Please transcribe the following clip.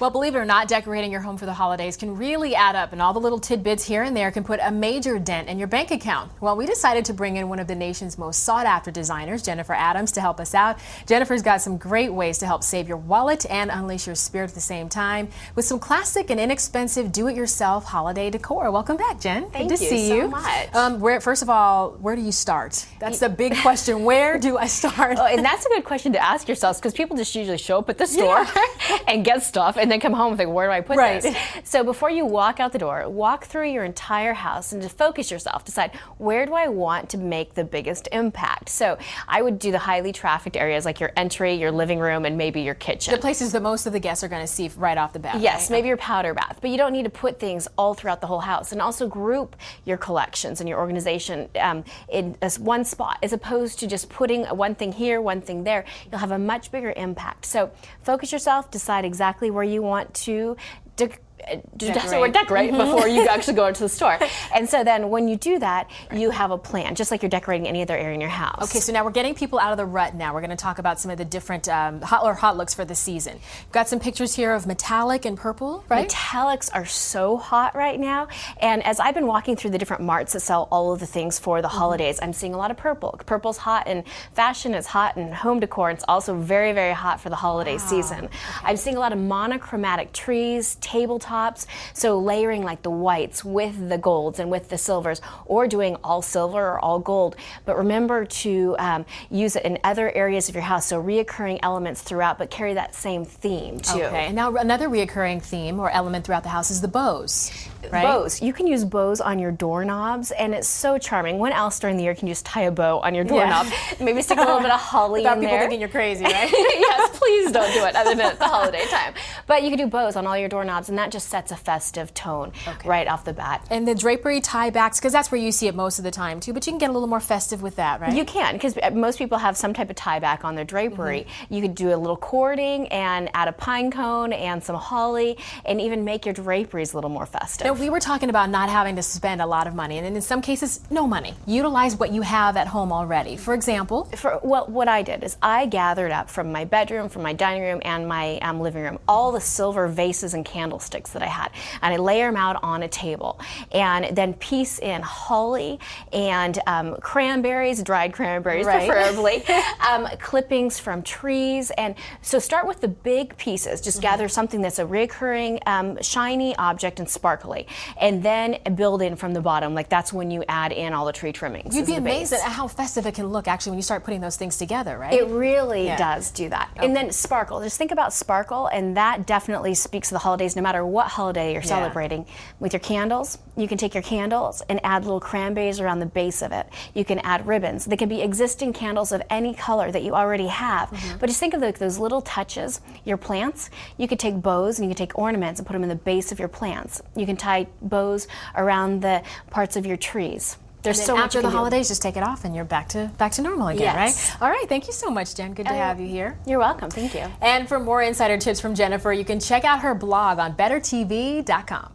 Well, believe it or not, decorating your home for the holidays can really add up, and all the little tidbits here and there can put a major dent in your bank account. Well, we decided to bring in one of the nation's most sought-after designers, Jennifer Adams, to help us out. Jennifer's got some great ways to help save your wallet and unleash your spirit at the same time with some classic and inexpensive do-it-yourself holiday decor. Welcome back, Jen. Thank Good to see you so much. First of all, where do you start? That's the big question. Where do I start? Oh, and that's a good question to ask yourselves, because people just usually show up at the store and get stuff and then come home and think, where do I put this? So before you walk out the door, walk through your entire house and just focus yourself. Decide, where do I want to make the biggest impact? So I would do the highly trafficked areas like your entry, your living room, and maybe your kitchen. The places that most of the guests are going to see right off the bat. Yes, right? maybe your powder bath. But you don't need to put things all throughout the whole house. And also group your collections and your organization in one spot, as opposed to just putting one thing here, one thing there. You'll have a much bigger impact. So focus yourself, decide exactly where you want to decorate before you actually go into the store. And so then when you do that, you have a plan, just like you're decorating any other area in your house. Okay, so now we're getting people out of the rut now. We're going to talk about some of the different hot looks for the season. We've got some pictures here of metallic and purple, right? Metallics are so hot right now. And as I've been walking through the different marts that sell all of the things for the holidays, I'm seeing a lot of purple. Purple's hot in fashion, it's hot in home decor, and it's also very, very hot for the holiday season. Okay. I'm seeing a lot of monochromatic trees, tabletops, so layering like the whites with the golds and with the silvers, or doing all silver or all gold. But remember to use it in other areas of your house, so reoccurring elements throughout, but carry that same theme too. Okay, and now another reoccurring theme or element throughout the house is the bows. Right? Bows. You can use bows on your doorknobs, and it's so charming. When else during the year can you just tie a bow on your doorknob? Maybe stick a little bit of holly Without in people there. thinking you're crazy, right? Yes, please don't do it other than at the holiday time. But you can do bows on all your doorknobs, and that just sets a festive tone right off the bat. And the drapery tie backs, because that's where you see it most of the time too, but you can get a little more festive with that, right? You can, because most people have some type of tie back on their drapery. You could do a little cording and add a pine cone and some holly, and even make your draperies a little more festive. Now, we were talking about not having to spend a lot of money, and in some cases, no money. Utilize what you have at home already. For example? Well, what I did is I gathered up from my bedroom, from my dining room, and my living room, all the silver vases and candlesticks that I had, and I layer them out on a table, and then piece in holly and cranberries, dried cranberries preferably, clippings from trees. And so start with the big pieces. Just gather something that's a recurring shiny object and sparkly, and then build in from the bottom. Like that's when you add in all the tree trimmings. You'd be amazed at how festive it can look actually when you start putting those things together, right? It really does do that. And then sparkle. Just think about sparkle, and that definitely speaks to the holidays, no matter what holiday you're celebrating. With your candles, you can take your candles and add little cranberries around the base of it. You can add ribbons. They can be existing candles of any color that you already have. But just think of those little touches. Your plants, you could take bows and you can take ornaments and put them in the base of your plants. You can tie bows around the parts of your trees. There's so much after the holidays, just take it off and you're back to normal again, right? All right, thank you so much, Jen. Good to have you here. You're welcome. Thank you. And for more insider tips from Jennifer, you can check out her blog on bettertv.com.